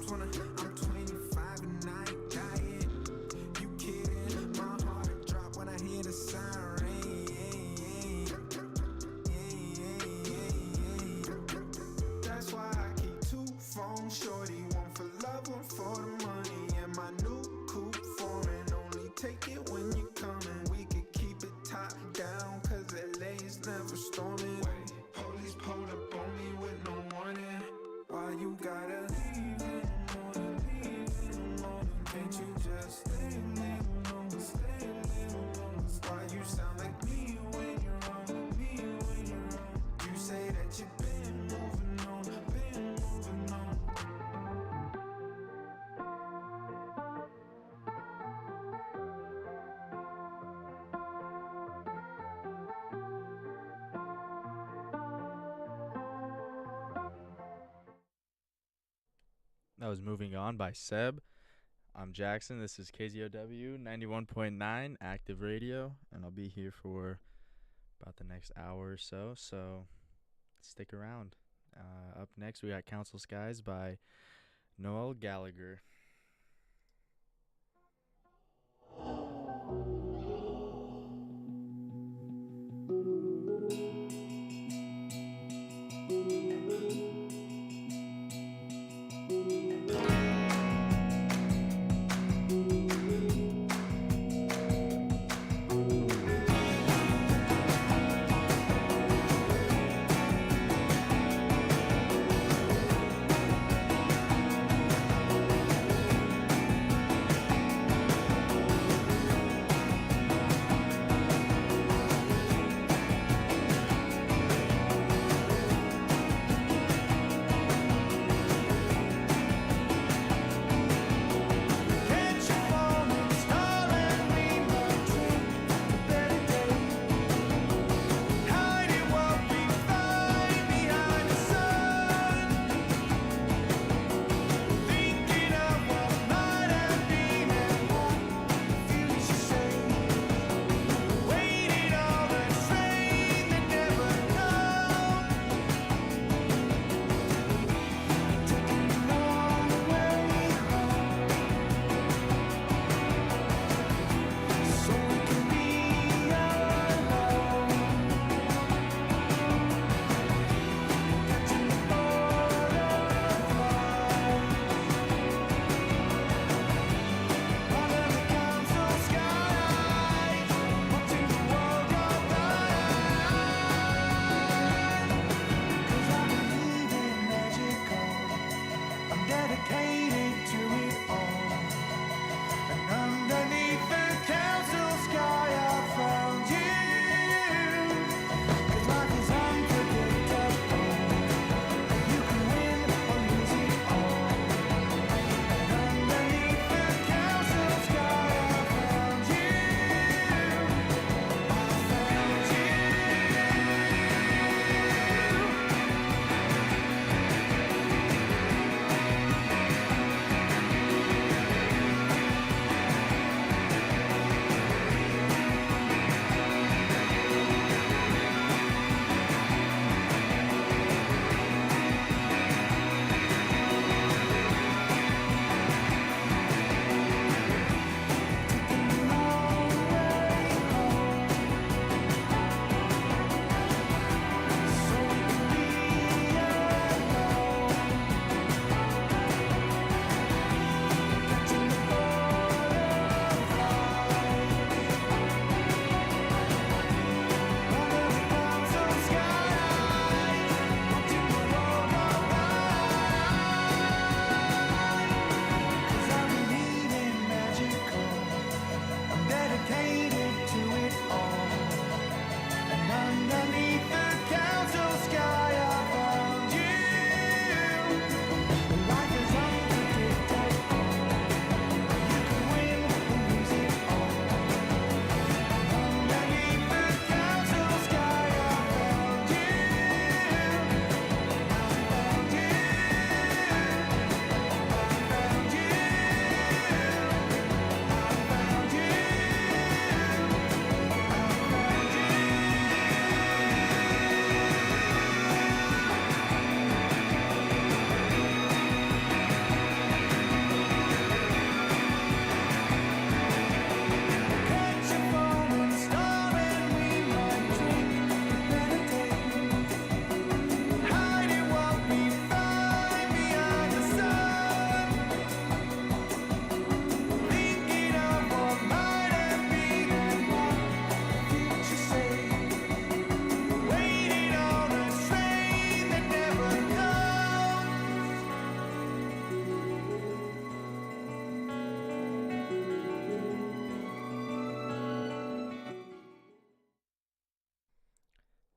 times when I'm 25 and I ain't got it. You kidding? My heart drop when I hear the siren. That's why I keep 2 phones, shorty, one for love, one for the money. And my new coupe foreign, only take it when you coming. We could keep it top down, cause LA's never storming. Police pulled up on me with no warning. Why you gotta leave in the morning, leave in the morning? Can't you just stay a little longer, stay a little longer? Why you sound like me when you're wrong, me when you're wrong? You say that you've been moving on, been moving on. That was Moving On by Seb. I'm Jackson. This is KZOW 91.9 Active Radio, and I'll be here for about the next hour or so, so stick around. Up next, we got Council Skies by Noel Gallagher.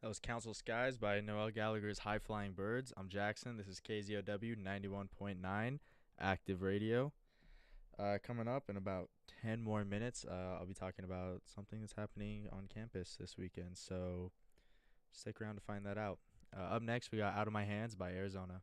That was Council Skies by Noel Gallagher's High Flying Birds. I'm Jackson. This is KZOW 91.9 Active Radio. Coming up in about 10 more minutes, I'll be talking about something that's happening on campus this weekend. So stick around to find that out. Up next, we got Out of My Hands by Arizona.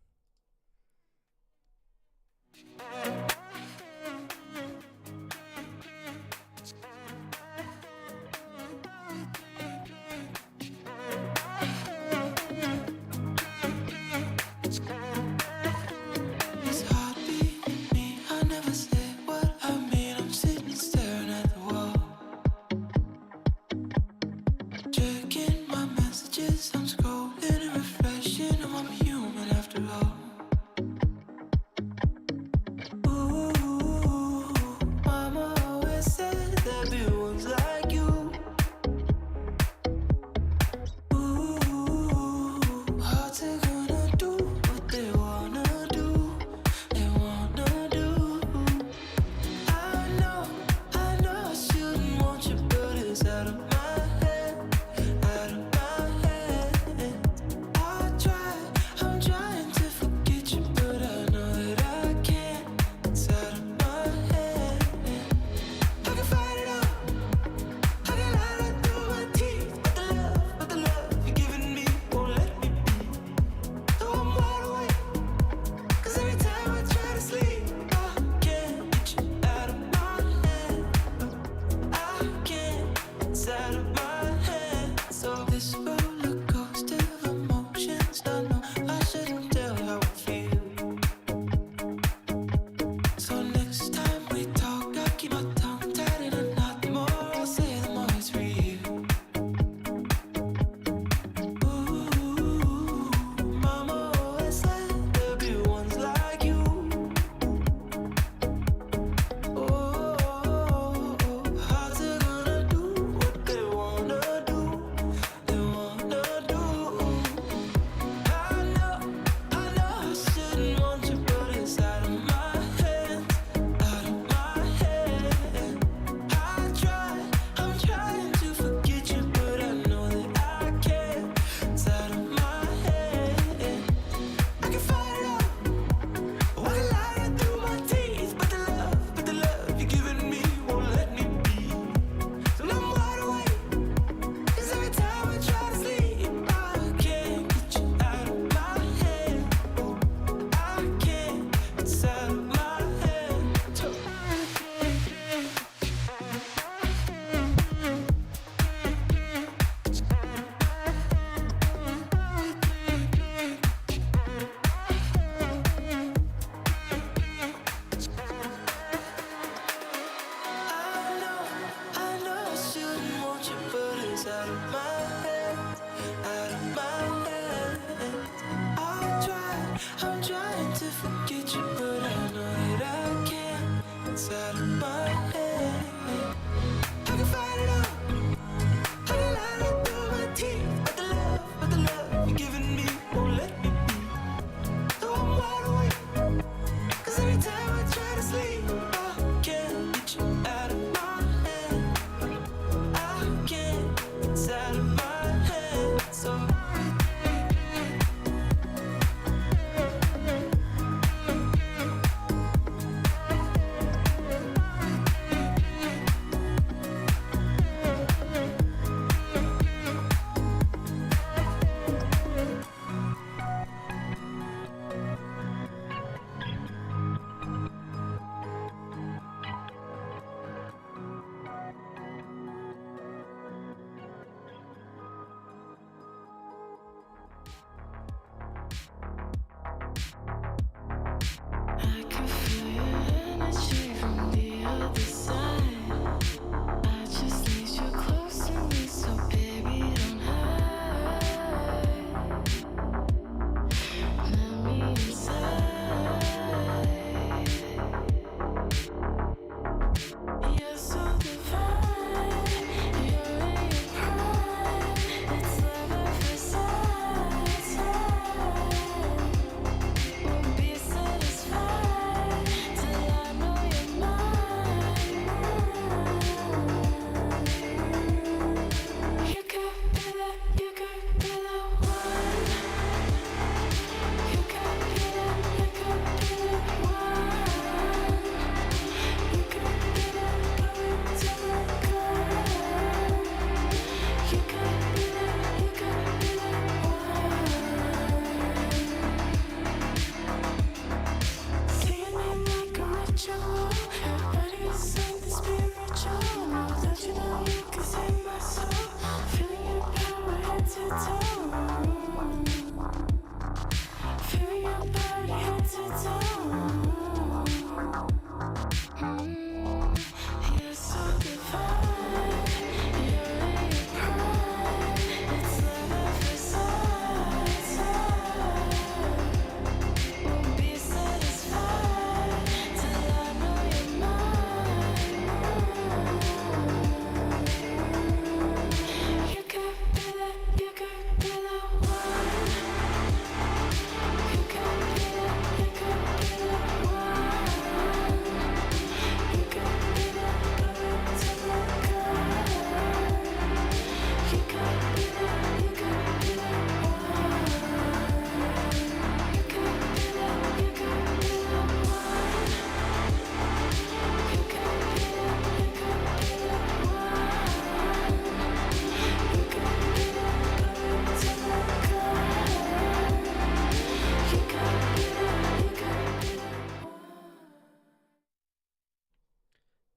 Out of my head,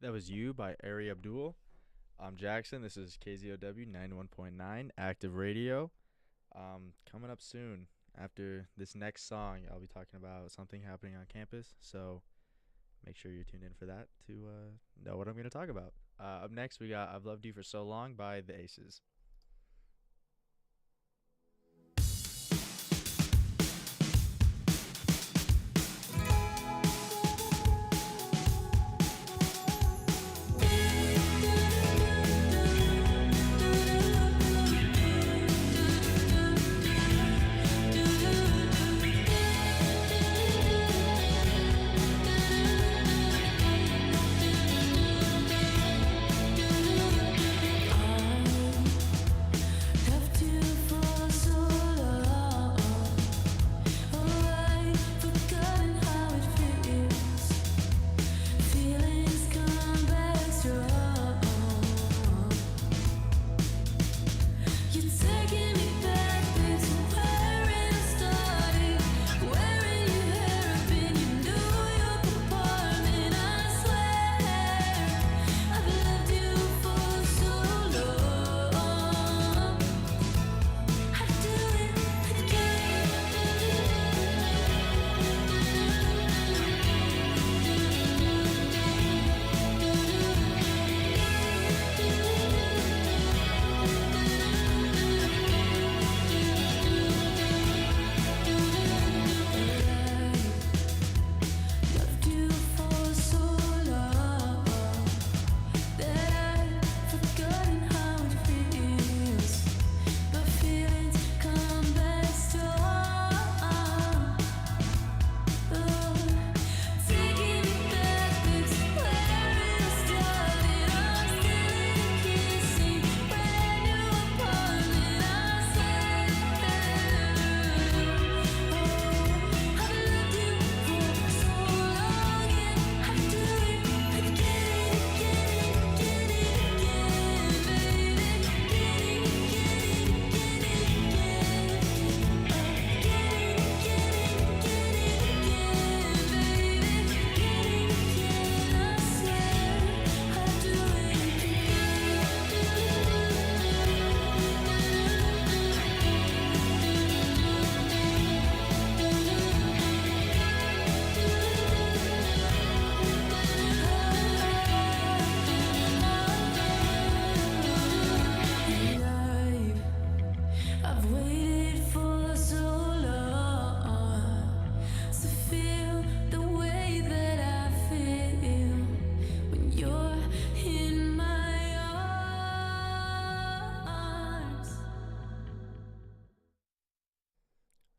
That was You by Ari Abdul. I'm Jackson. This is KZOW 91.9 Active Radio. Coming up soon after this next song, I'll be talking about something happening on campus. So make sure you tune in for that to know what I'm going to talk about. Up next, we got I've Loved You for So Long by the Aces.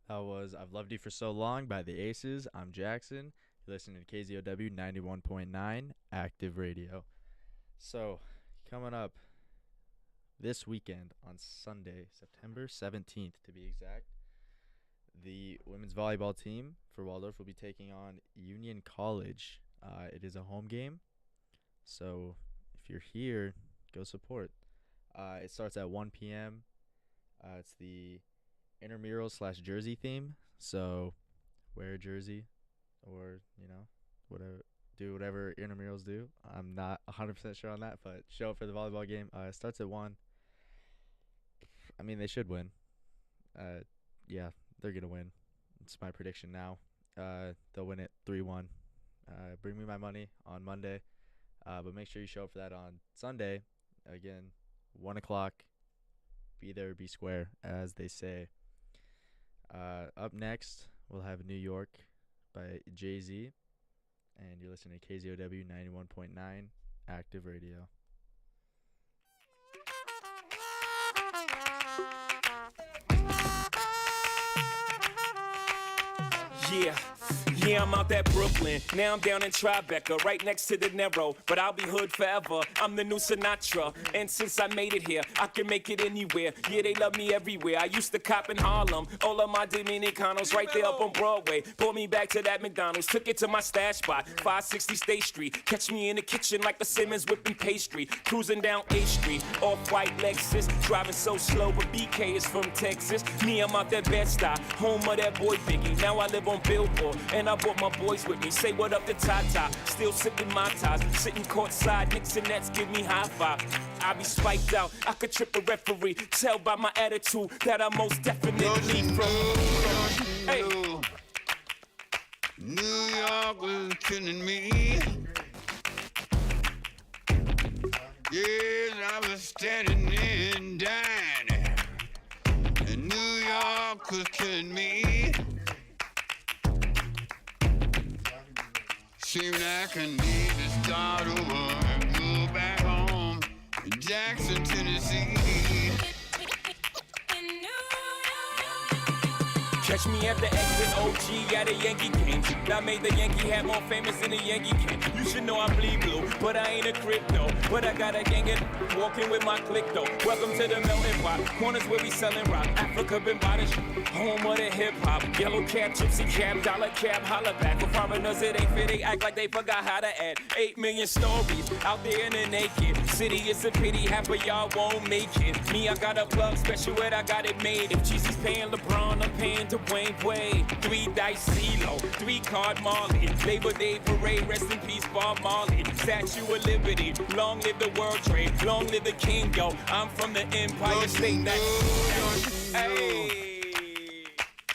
That was I've Loved You for So Long by the Aces. I'm Jackson. You're listening to KZOW 91.9 Active Radio. So, coming up this weekend on Sunday, September 17th to be exact, the women's volleyball team for Waldorf will be taking on Union College. It is a home game, so if you're here, go support. It starts at 1 p.m. It's the intramural / jersey theme, so wear a jersey or whatever, do whatever intramurals do. I'm not 100% sure on that, but show up for the volleyball game. It starts at 1. I mean, they should win. Yeah, they're gonna win. It's my prediction now. They'll win it 3-1. Bring me my money on Monday. But make sure you show up for that on Sunday. Again, 1 o'clock. Be there, be square, as they say. Up next, we'll have New York by Jay-Z. And you're listening to KZOW 91.9 Active Radio. Yeah, I'm out at Brooklyn. Now I'm down in Tribeca, right next to De Niro. But I'll be hood forever. I'm the new Sinatra. And since I made it here, I can make it anywhere. Yeah, they love me everywhere. I used to cop in Harlem. All of my Dominicanos right there up on Broadway. Pulled me back to that McDonald's. Took it to my stash spot, 560 State Street. Catch me in the kitchen like the Simmons whipping pastry. Cruising down A Street, off-white Lexus. Driving so slow, but BK is from Texas. Me, I'm out that Bed-Stuy, home of that boy Biggie. Now I live on Billboard, and I brought my boys with me. Say what up to Tata, still sipping my ties. Sitting courtside, Knicks and Nets give me high five. I be spiked out, I could trip a referee. Tell by my attitude that I'm most definitely from. Hey. New York was killing me. Yes, I was standing and dining, and New York was killing me. Seemed like I need to start over and go back home in Jackson, Tennessee. Catch me at the exit OG at a Yankee game. I made the Yankee hat more famous than the Yankee can. You should know I bleed blue, but I ain't a crypto. But I got a gang of walking with my click though. Welcome to the melting pot. Corners where we selling rock. Africa been by the home of the hip hop. Yellow cap, gypsy cap, dollar cap, holla back. For foreigners it ain't fit, they act like they forgot how to add. 8 million stories out there in the naked city. It's a pity half of y'all won't make it. Me, I got a plug special ed, I got it made. If GC's paying LeBron, I'm paying to Wayne Wade. 3 dice CeeLo, 3 card Marley. Labor Day parade, rest in peace Bob Marley. Statue of Liberty, long live the World Trade, long live the King, yo. I'm from the Empire State. Hey.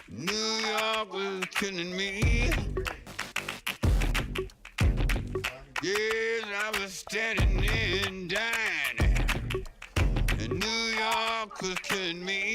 New York was killing me. Yes, I was standing and dining, and New York was killing me.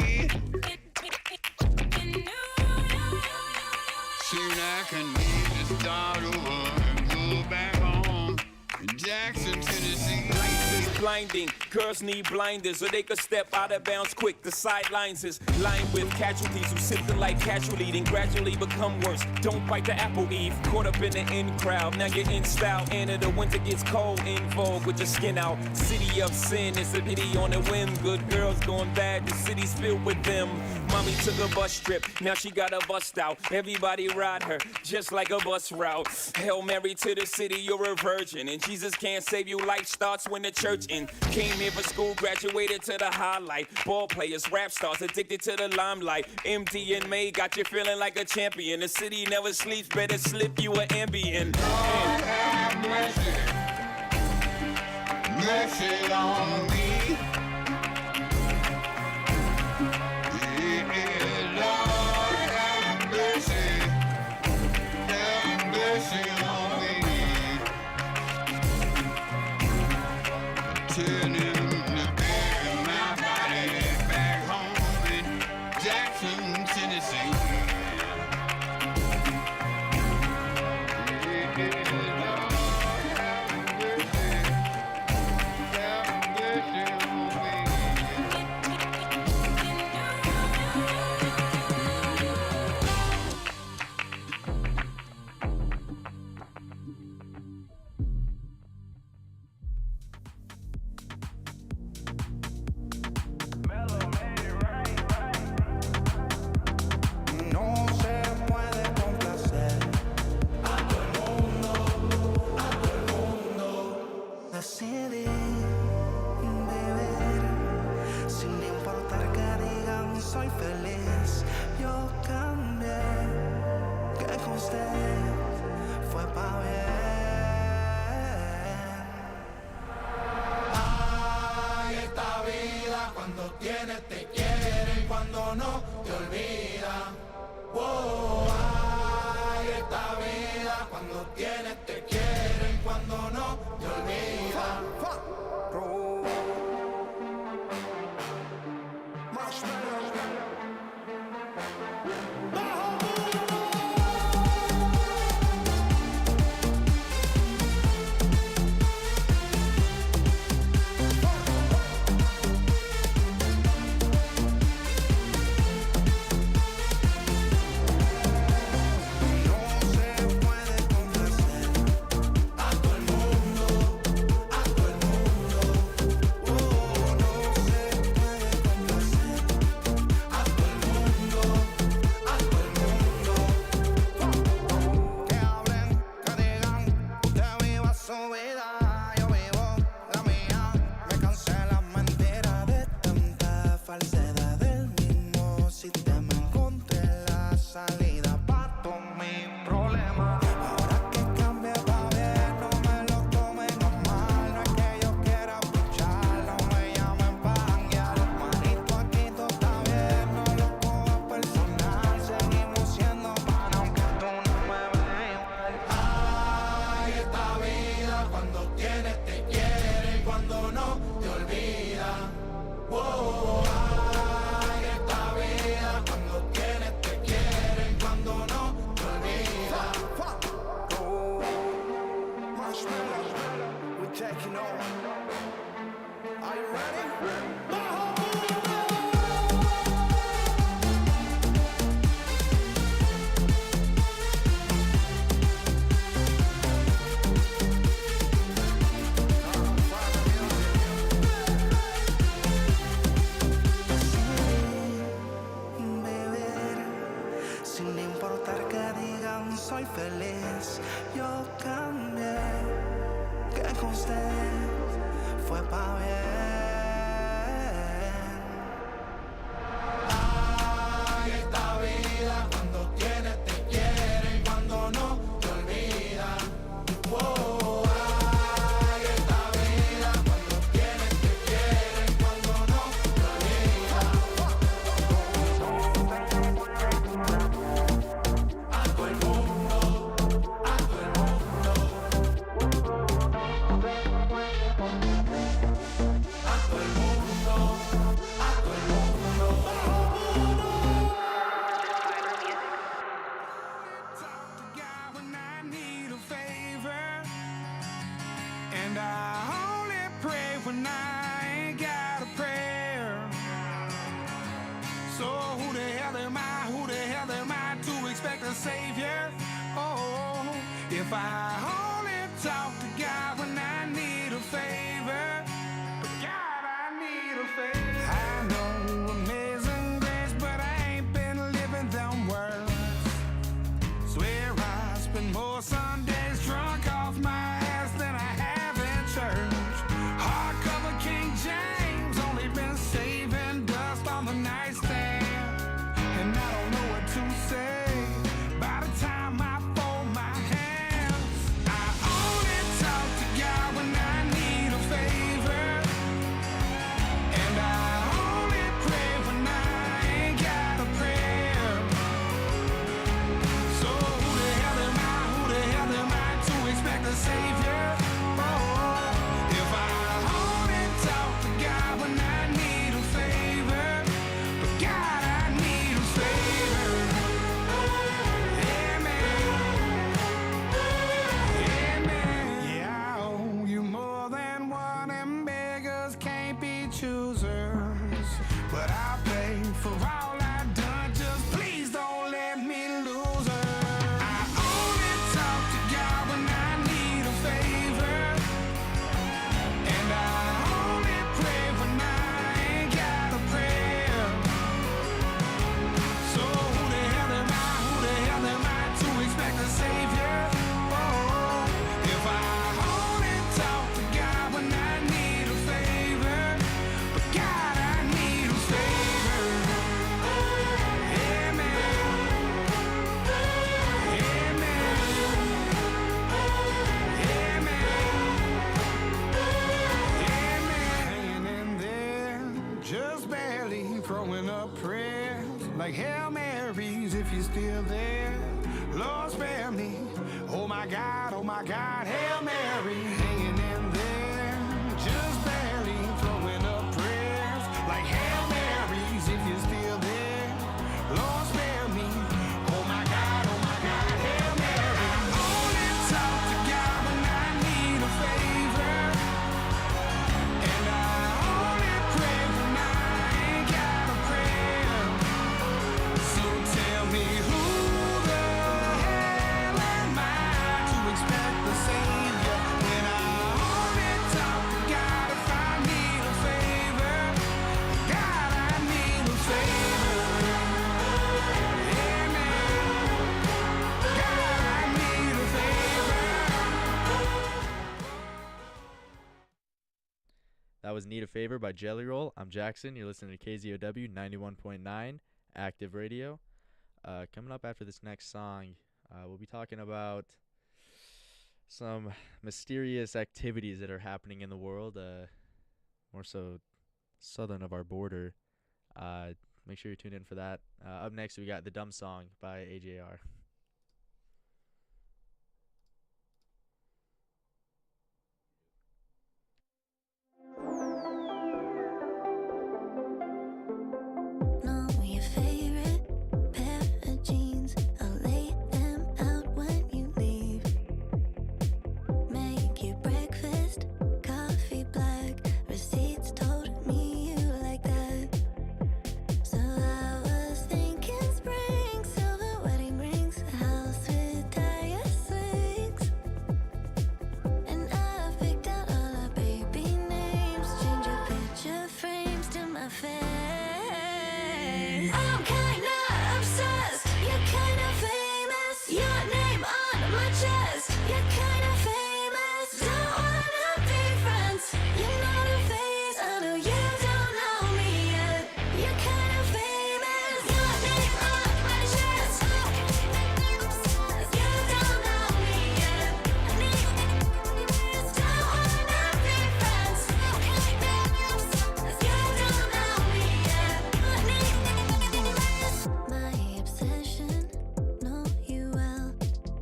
Seemed like I need to start over and go back home in Jackson, Tennessee. Lights is blinding, girls need blinders so they could step out of bounds quick. The sidelines is lined with casualties who sip like casually, then gradually become worse. Don't bite the apple eve, caught up in the in crowd. Now you're in style, and the winter gets cold, in vogue with your skin out. City of sin, it's a pity on the whim. Good girls going bad, the city's filled with them. Mommy took a bus trip, now she got a bust out. Everybody ride her, just like a bus route. Hail Mary to the city, you're a virgin. And Jesus can't save you, life starts when the church in. Came here for school, graduated to the highlight. Ball players, rap stars, addicted to the limelight. MD and May got you feeling like a champion. The city never sleeps, better slip you an Ambien. Lord have mercy, mercy on me. Yeah, Lord have mercy on me. Turn him to bury my body back home in Jackson, Tennessee. Yeah, Lord have mercy tienes te quieren cuando no te olvidan. Oh, ay, esta vida cuando tienes te quieren cuando no te olvidan. If I only talk to God when I need a favor, but God, I need a favor. I know amazing grace, but I ain't been living them words. Swear I spend more Sundays drunk off my ass than I have in church. Hardcover King James, only been saving dust on the nightstand, and I don't know what to say. By the time I fold my hands, I only talk to God when I need a throwing up prayers like Hail Marys if you're still there. Lord spare me. Oh my God, Hail Mary, hanging in there, just barely throwing up prayers like Hail Marys if you're still there. Lord spare me. Oh my God, Hail Mary. I only talk to God when I need a favor, and I only pray when I ain't got a prayer. So tell me who the hell am I to expect the Savior when I only talk to God if I need a favor? God, I need a favor. Amen. God, I need a favor. That was Need a Favor by Jelly Roll. I'm Jackson. You're listening to KZOW 91.9 Active Radio. Coming up after this next song, we'll be talking about some mysterious activities that are happening in the world, more so southern of our border. Make sure you tune in for that. Up next, we got The Dumb Song by AJR. Know your favorite pair of jeans. I'll lay them out when you leave. Make you breakfast, coffee black. Receipts told me you like that. So I was thinking spring, silver wedding rings, a house with tire swings. And I picked out all our baby names, change your picture frames to my face. I'm kinda obsessed, you're kinda famous. Your name on my chest, you're kinda famous. Don't wanna be friends, you're not a face. I know you don't know me yet. You're kinda famous. Your name on my chest, you don't know me yet. Don't wanna be friends, you don't know me yet. My obsession, know you well,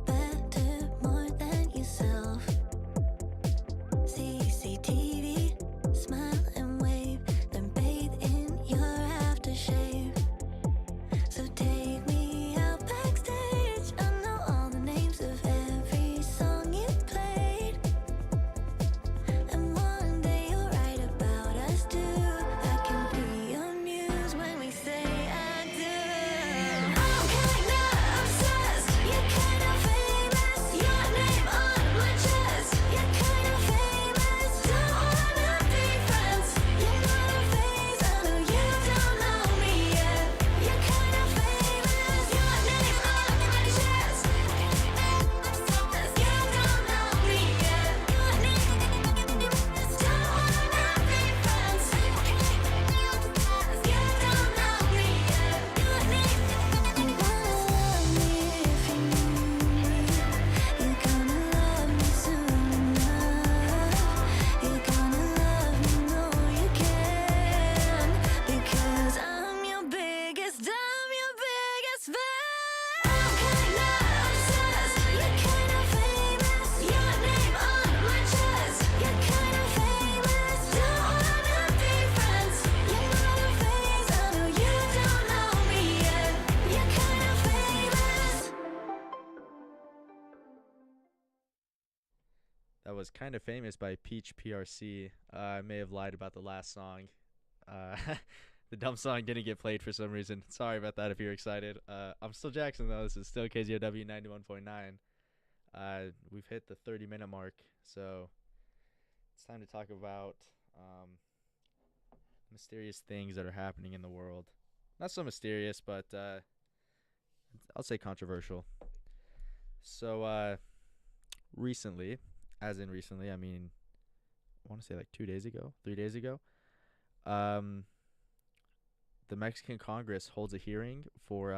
better, more than yourself. CCTV, smile and wave, then bathe in your aftershave. So take me out backstage, I know all the names of every song you played. And one day you'll write about us too. I can be your muse when we say I do. I'm kinda obsessed, you're kinda famous. Your name on my chest, you're kinda famous. Don't wanna be friends, you're not a face. I know you don't know me yet. You're kinda famous. Your name on my chest, you don't know me yet. Don't wanna be friends, you don't know me yet. You wanna love me if you knew me. You're gonna love me soon enough. You're gonna love me, know you can. Because I'm your biggest fan. I'm kinda obsessed, you're kinda famous. Your name on my chest, you're kinda famous. Don't wanna be friends, you're not a face. I know you don't know me yet. You're kinda famous. That was Kinda Famous by Peach PRC. I may have lied about the last song. The dumb song didn't get played for some reason. Sorry about that if you're excited. I'm still Jackson, though. This is still KZOW 91.9. We've hit the 30-minute mark, so it's time to talk about mysterious things that are happening in the world. Not so mysterious, but I'll say controversial. So recently, as in recently, I mean, I want to say like 2 days ago, 3 days ago, the Mexican Congress holds a hearing for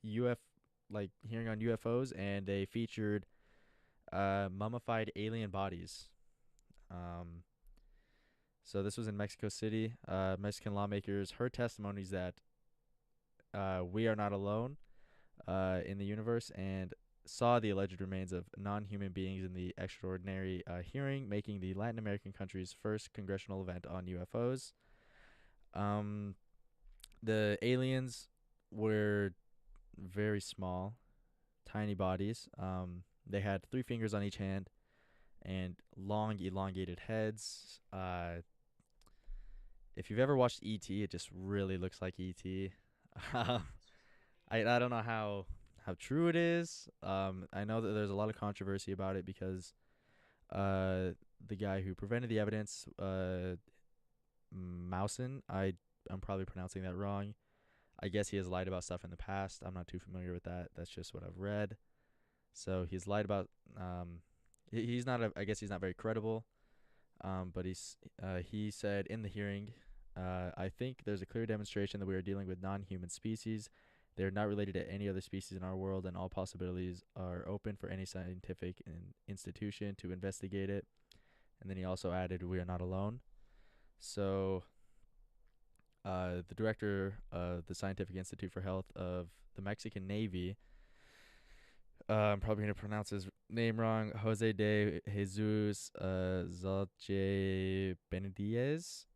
hearing on UFOs, and they featured mummified alien bodies. So this was in Mexico City. Mexican lawmakers heard testimonies that we are not alone in the universe, and saw the alleged remains of non-human beings in the extraordinary hearing, making the Latin American country's first congressional event on UFOs. The aliens were very small, tiny bodies. They had 3 fingers on each hand and long, elongated heads. If you've ever watched E.T., it just really looks like E.T. I don't know how true it is. I know that there's a lot of controversy about it because the guy who prevented the evidence, Mousen, I'm probably pronouncing that wrong. I guess he has lied about stuff in the past. I'm not too familiar with that. That's just what I've read. So he's lied about. He's not. I guess he's not very credible. But he said in the hearing, I think there's a clear demonstration that we are dealing with non-human species. They are not related to any other species in our world, and all possibilities are open for any scientific institution to investigate it. And then he also added, we are not alone. So the director of the Scientific Institute for Health of the Mexican Navy, I'm probably going to pronounce his name wrong, Jose de Jesus Zalche Benediez.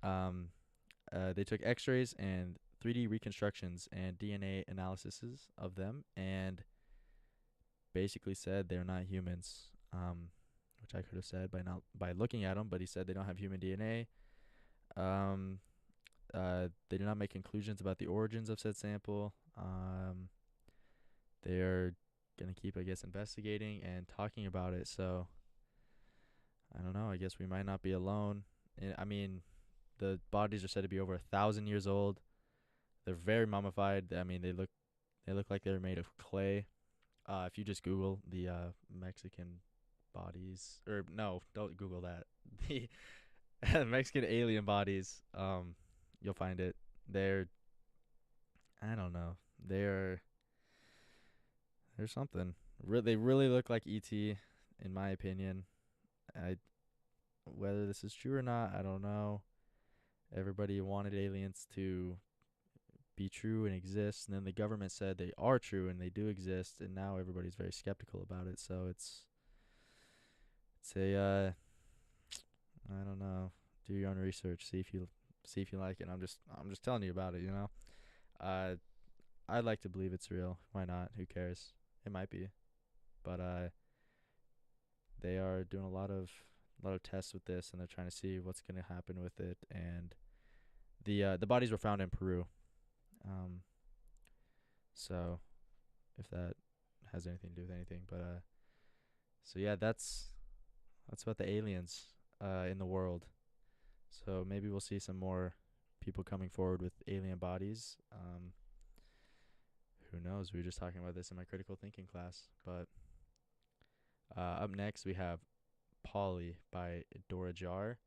They took x-rays and 3D reconstructions and DNA analyses of them, and basically said they're not humans, which I could have said by looking at them, but he said they don't have human DNA. They did not make conclusions about the origins of said sample. They are going to keep, I guess, investigating and talking about it. So I don't know. I guess we might not be alone. I mean, the bodies are said to be over 1,000 years old. They're very mummified. I mean, they look like they're made of clay. If you just Google the Mexican bodies, or no, don't Google that. The Mexican alien bodies, you'll find it. They're, I don't know. They're something. They really look like E.T., in my opinion. Whether this is true or not, I don't know. Everybody wanted aliens to be true and exist, and then the government said they are true and they do exist, and now everybody's very skeptical about it. So it's a I don't know. Do your own research. See if you like it. I'm just telling you about it. You know. I'd like to believe it's real. Why not? Who cares? It might be, but they are doing a lot of tests with this, and they're trying to see what's gonna happen with it. And the bodies were found in Peru. So if that has anything to do with anything, but so yeah, that's about the aliens in the world. So maybe we'll see some more people coming forward with alien bodies. Who knows? We were just talking about this in my critical thinking class. But up next we have Polly by Dora Jar.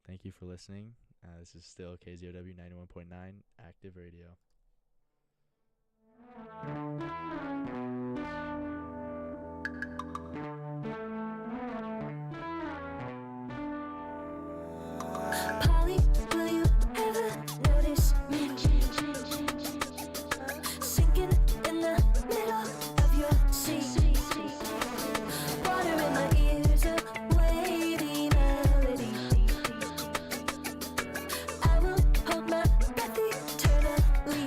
Thank you for listening. This is still KZOW 91.9 Active Radio. Polly, will you ever notice me sinking in the middle of your sea? Water in my ears, a wavy melody. I will hold my breath eternally.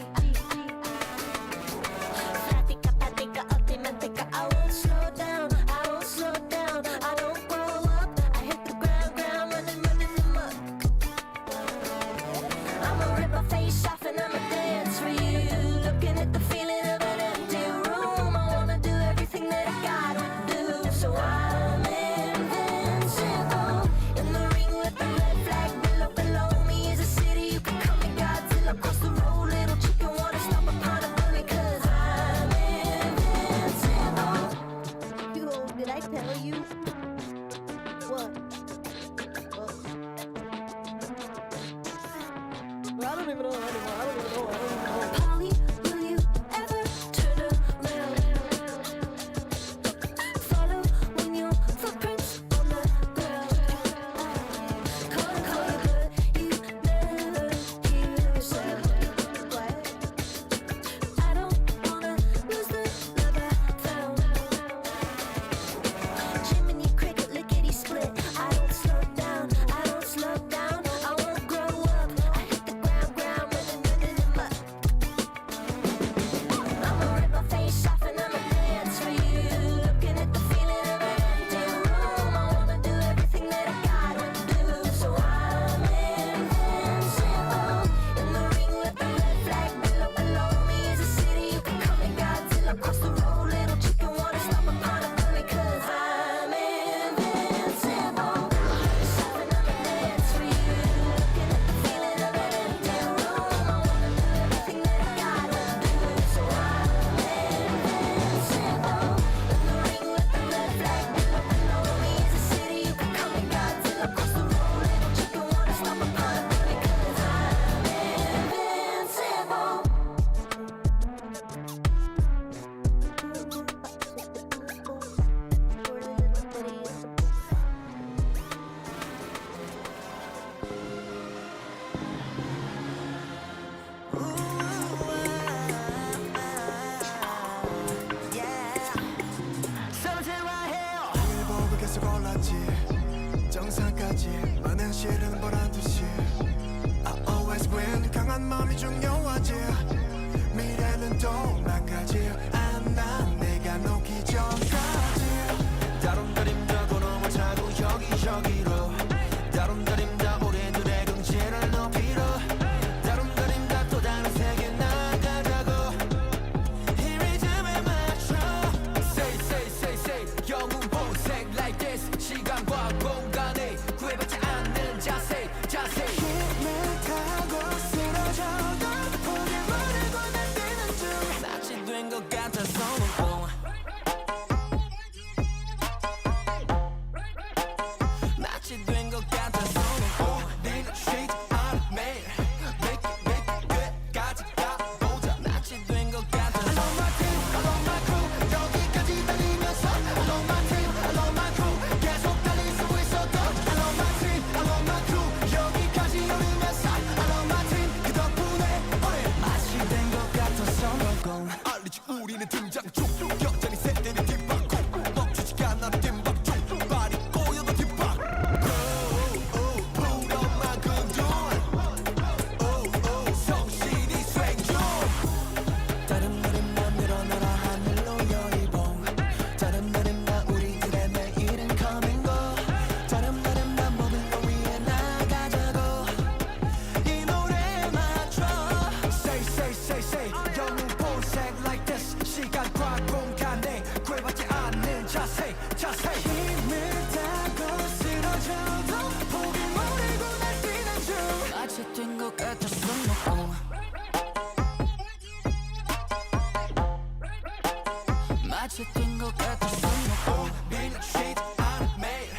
마치 뛴 것 같아 손 놓고 빌려 쉬지 않은 매일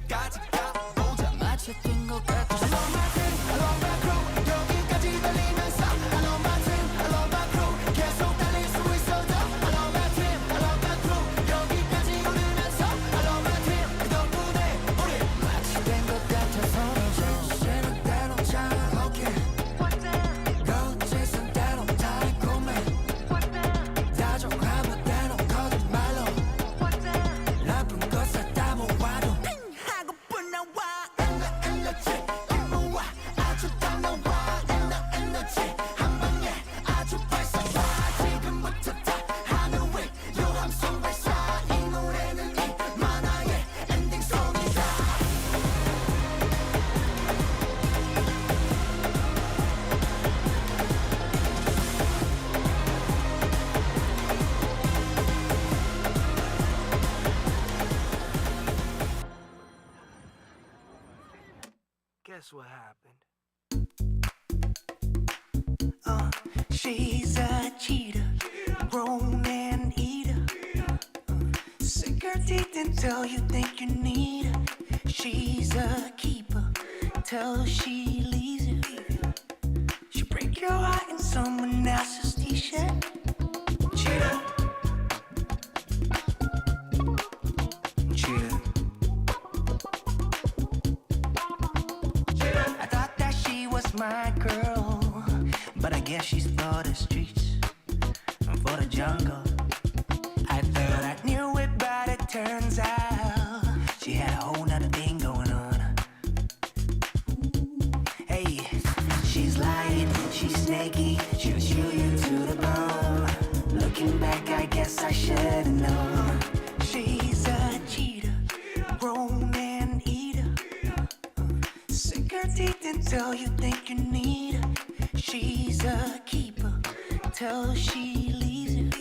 끝까지 가보자 마치 뛴 것 같아 I love my team, I love my crew 여기까지 달리면서 I love my team, I love my crew 계속 달릴 수 있어도 I love my team, I love my crew 여기까지 오르면서 I love my team 그 덕분에 우리 마치 된 것 같아서 제시는 대로 잘하게 거짓은 대로 달콤해 다정하면 대로 거짓말로 나쁜 것을 다 모아도 하고픈 나와 에너지 임무와 아주 딱 나와 에너지 한 방에 아주 발사와 지금부터 다 하늘 위 요함송 발사 이 노래는 이 만화의 엔딩송이다 Guess what happened? She's a cheater, grown and eater. Sick her teeth until you think you need her. She's a keeper till she leaves you. She'll break your heart in someone else's t-shirt. Cheater. Cheater. I thought that she was my girl, but I guess she's for the streets and for the jungle. I thought I knew it, but it turns out she had a whole nother thing going on. Hey, she's lying, she's snaky, she'll chew you to the bone. Looking back, I guess I should've known. She's a cheater, grown and eater. Sink her teeth until you think you need her. She's a keeper till she leaves you.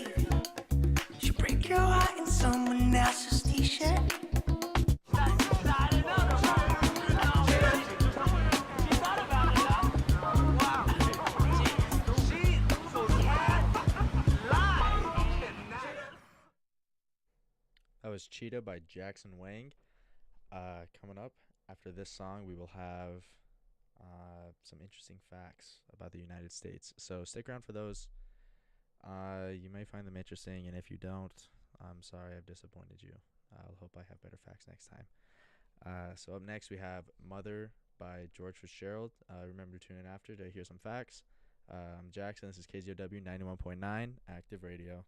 She'll break your heart in someone else's t-shirt. That was Cheetah by Jackson Wang. Coming up after this song, we will have some interesting facts about the United States. So stick around for those. You may find them interesting, and if you don't, I'm sorry I've disappointed you. I'll hope I have better facts next time. So up next, we have Mother by George Fitzgerald. Remember to tune in after to hear some facts. I'm Jackson. This is KZOW 91.9 Active Radio.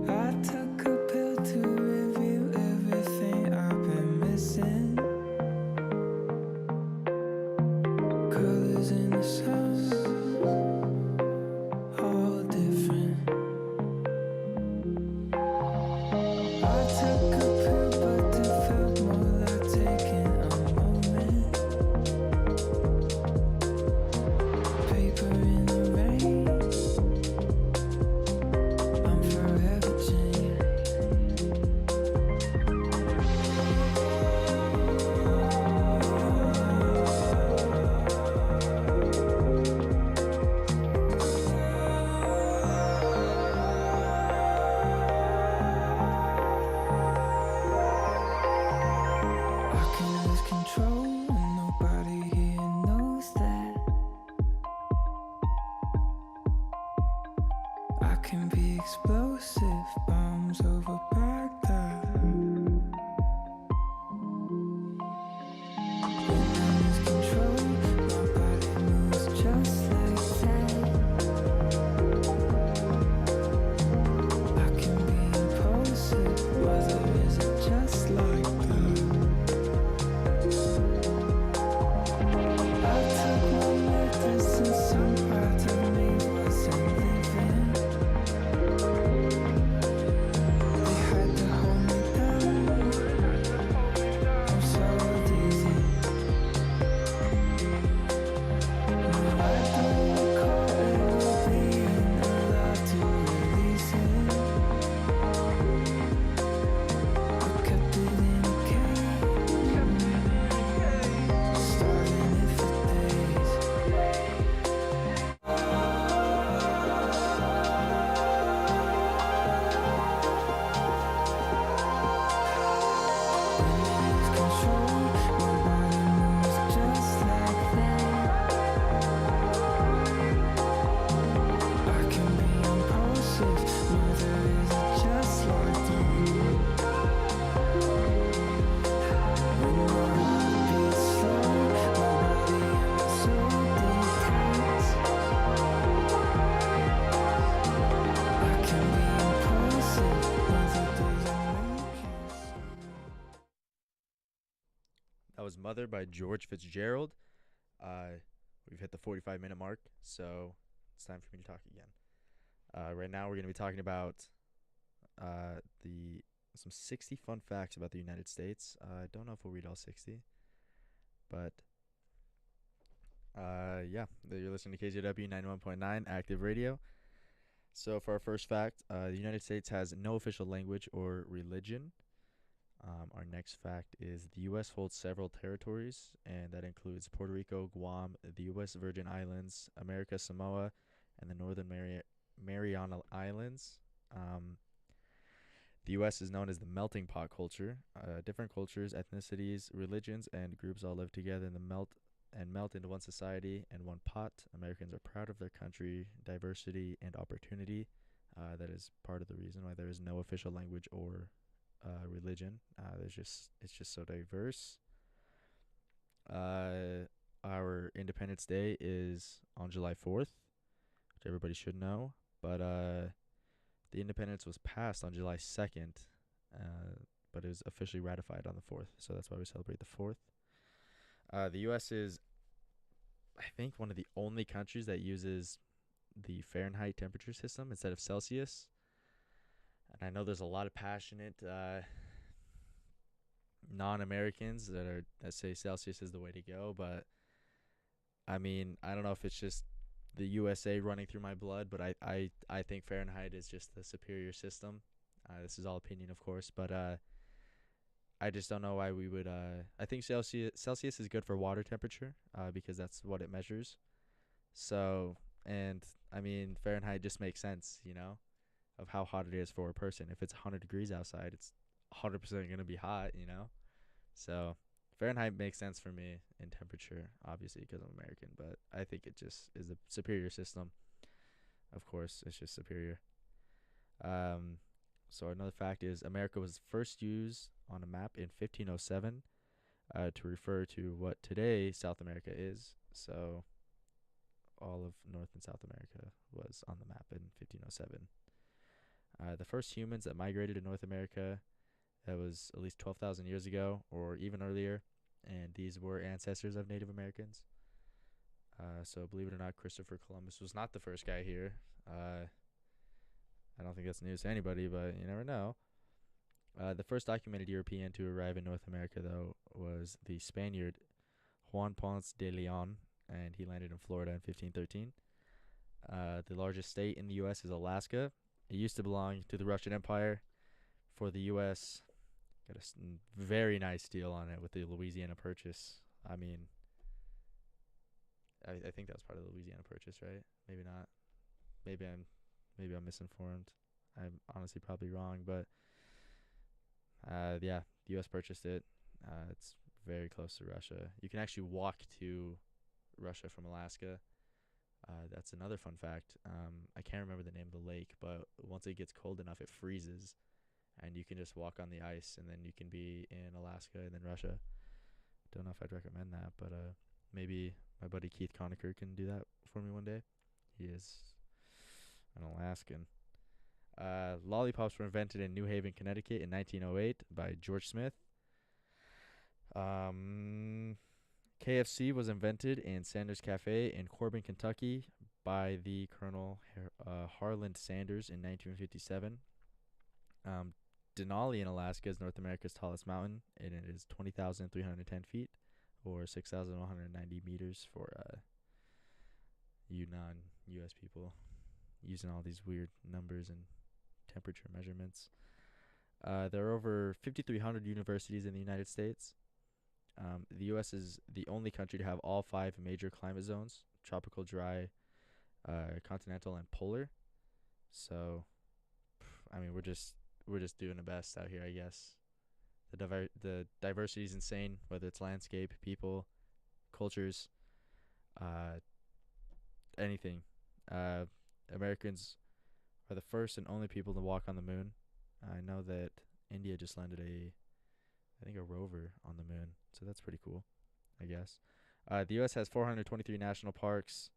I took a pill to review everything I've been missing. Colors in the sun, all different. I took a pill, but it felt more like taking a moment. Paper in the rain, I'm forever changed. I can lose control and nobody here knows that. I can be explosive, bombs over Baghdad. When I lose control, my body moves just like that. I can be impulsive, mother isn't just like that. I took my medicine, some part of me wasn't living. They had to hold Mother by George Fitzgerald. We've hit the 45-minute mark, so it's time for me to talk again. Right now, we're going to be talking about some 60 fun facts about the United States. I don't know if we'll read all 60, but yeah, you're listening to KZW 91.9 Active Radio. So for our first fact, the United States has no official language or religion. Our next fact is the U.S. holds several territories, and that includes Puerto Rico, Guam, the U.S. Virgin Islands, America Samoa, and the Northern Mariana Islands. The U.S. is known as the melting pot culture. Different cultures, ethnicities, religions, and groups all live together in the melt into one society and one pot. Americans are proud of their country, diversity, and opportunity. That is part of the reason why there is no official language or religion. It's just so diverse. Our Independence Day is on July 4th, which everybody should know. But the independence was passed on July 2nd, but it was officially ratified on the 4th. So that's why we celebrate the 4th. The U.S. is, I think, one of the only countries that uses the Fahrenheit temperature system instead of Celsius. And I know there's a lot of passionate non-Americans that say Celsius is the way to go, but I mean, I don't know if it's just the USA running through my blood, but I think Fahrenheit is just the superior system. This is all opinion, of course, but I just don't know why we would. I think Celsius is good for water temperature because that's what it measures. So, and I mean, Fahrenheit just makes sense, of how hot it is for a person. If it's 100 degrees outside, it's 100% going to be hot, So Fahrenheit makes sense for me in temperature, obviously, because I'm American, but I think it just is a superior system. Of course, it's just superior. So another fact is America was first used on a map in 1507 to refer to what today South America is. So all of North and South America was on the map in 1507. The first humans that migrated to North America, that was at least 12,000 years ago or even earlier, and these were ancestors of Native Americans. So believe it or not, Christopher Columbus was not the first guy here. I don't think that's news to anybody, but you never know. The first documented European to arrive in North America, though, was the Spaniard Juan Ponce de Leon, and he landed in Florida in 1513. The largest state in the U.S. is Alaska. It used to belong to the Russian Empire. For the U.S., got a very nice deal on it with the Louisiana Purchase. I mean, I think that was part of the Louisiana Purchase, right? Maybe not. Maybe I'm misinformed. I'm honestly probably wrong, but yeah, the U.S. purchased it. It's very close to Russia. You can actually walk to Russia from Alaska. That's another fun fact. I can't remember the name of the lake, but once it gets cold enough, it freezes, and you can just walk on the ice, and then you can be in Alaska and then Russia. Don't know if I'd recommend that, but maybe my buddy Keith Conacher can do that for me one day. He is an Alaskan. Lollipops were invented in New Haven, Connecticut in 1908 by George Smith. KFC was invented in Sanders Cafe in Corbin, Kentucky by the Colonel Harland Sanders in 1957. Denali in Alaska is North America's tallest mountain, and it is 20,310 feet, or 6,190 meters for you non-U.S. people using all these weird numbers and temperature measurements. There are over 5,300 universities in the United States. The U.S. is the only country to have all 5 major climate zones: tropical, dry, continental, and polar. So, I mean, we're just doing the best out here, I guess. The diversity is insane, whether it's landscape, people, cultures, anything. Americans are the first and only people to walk on the moon. I know that India just landed a rover on the moon, so that's pretty cool, I guess. The U.S. has 423 national parks,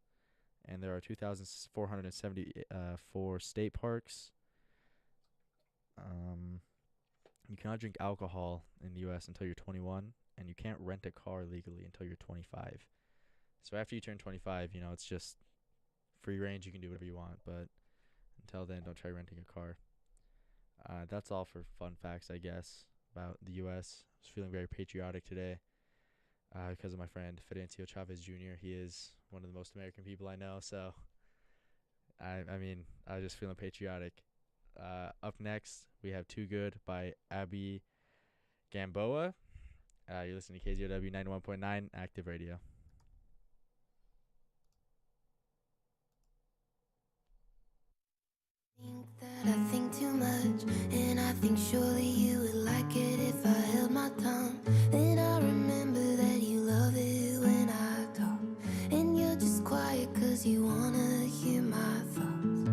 and there are 2,474 state parks. You cannot drink alcohol in the U.S. until you're 21, and you can't rent a car legally until you're 25. So after you turn 25, it's just free range. You can do whatever you want, but until then, don't try renting a car. That's all for fun facts, I guess, about the U.S. I was feeling very patriotic today because of my friend Fidencio Chavez Jr. He is one of the most American people I know, so I was just feeling patriotic. Up next, we have Too Good by Abby Gamboa. You're listening to KZOW 91.9 Active Radio. That I think too much, and I think surely you would like it if I held my tongue. Then I remember that you love it when I talk, and you're just quiet 'cause you wanna hear my thoughts.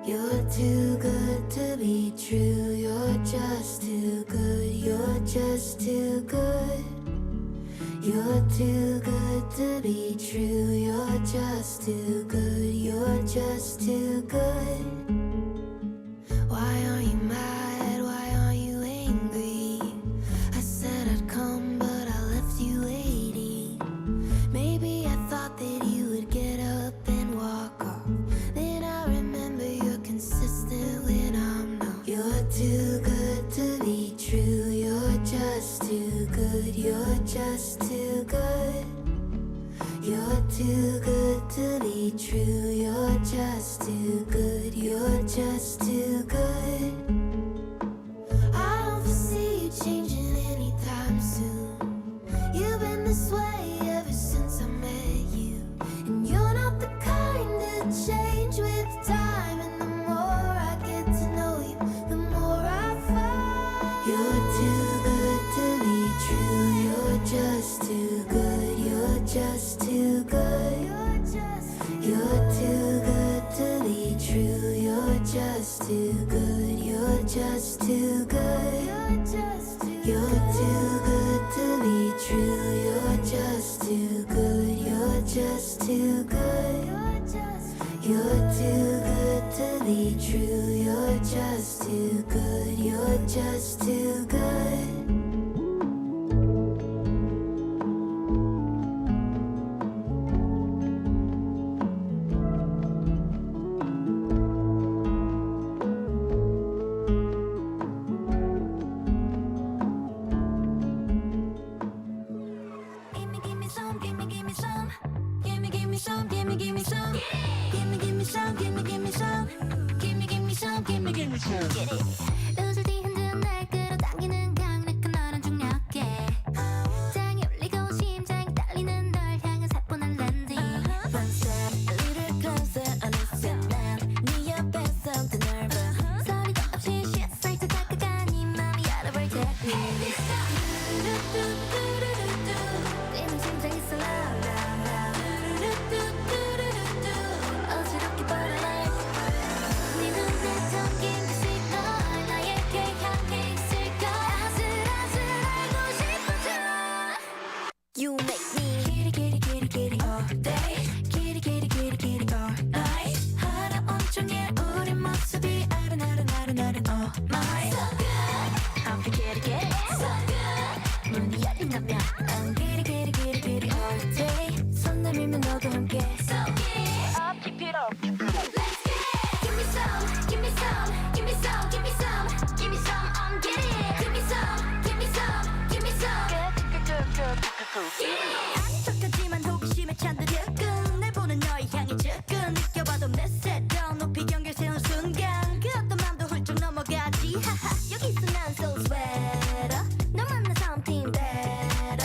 You're too good to be true, you're just too good, you're just too good. You're too good to be true, you're just too good, you're just too good. Why aren't you mad, why aren't you angry? I said I'd come but I left you waiting. Maybe I thought that you would get up and walk off. Then I remember you're consistent when I'm not. You're too good to be true, you're just too good, you're just too good. You're too good to be true, you're just too good, you're just too good. I don't foresee you changing anytime soon. You've been this way ever since I met you, and you're not the kind to change with time. And the more I get to know you, the more I find you're too good to be true, you're just too good, you're just too good. You're too good to be true, you're just too good, you're just too good. You're too good to be true, you're just too good, you're just too good. You're too good to be true, you're just too good, you're just too good. 웃을 때 흔든 날 끌어당기는 강력한 너란 중력에 땅이 울리고 심장이 떨리는 널 향한 사뿐한 랜딩. One step a little closer 어느새 난네 옆에서 더 nervous. 소리도 없이 살짝 다가가 네 맘이 알아볼 technique. 뛰는 심장이 slow 어지럽게 벌어내. 네 눈에 담긴 그 시선 나에게 향해 있을까. 아슬아슬 알고 싶어져. You make me kitty kitty kitty kitty all day, kitty kitty kitty kitty all night. 하나 온종일 우리 모습이 아른아른아른아른 oh my. So good, I'm the kitty kitty. So good, 문이 열린다면 I'm kitty kitty kitty kitty all day. 손 내밀면 너도 함께. So get up, keep it up. Let's get it. Give me some, give me some, give me some, give me some, give me some. I'm getting it. Give me some, give me some, give me some. 안쪽하지만 호기심에 찬 듯한 날 보는 너의 향이 접근. 느껴봐도 넷셋 더 높이 경계를 세운 순간 그 어떤 맘도 훌쩍 넘어가지. 하하 여기서 난 so sweater. 너 만나 something better.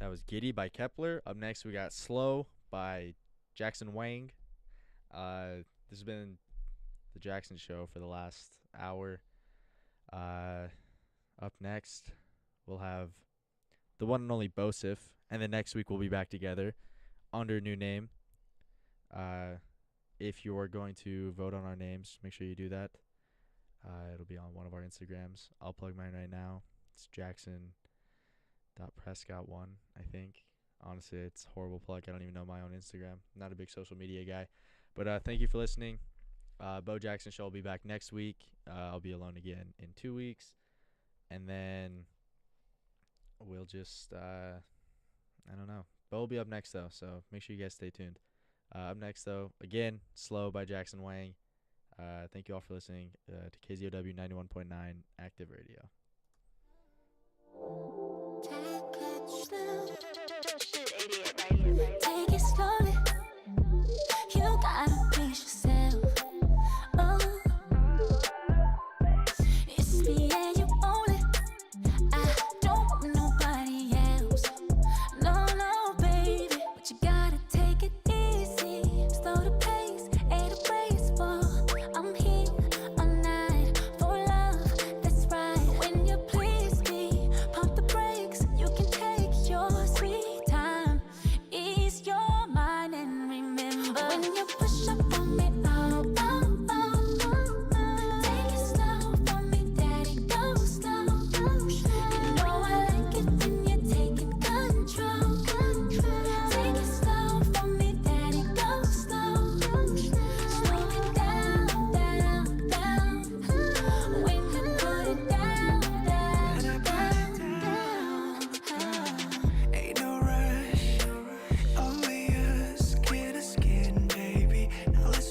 That was Giddy by Kepler. Up next, we got Slow by Jackson Wang. This has been the Jackson Show for the last hour. Up next, we'll have the one and only Bosif. And then next week, we'll be back together under a new name. If you're going to vote on our names, make sure you do that. It'll be on one of our Instagrams. I'll plug mine right now. It's Jackson.Prescott1, I think. Honestly, it's a horrible plug. I don't even know my own Instagram. I'm not a big social media guy. But thank you for listening. Bo Jackson Show will be back next week. I'll be alone again in 2 weeks. And then we'll just, I don't know. Bo will be up next, though, so make sure you guys stay tuned. Up next, though, again, Slow by Jackson Wang. Thank you all for listening to KZOW 91.9 Active Radio.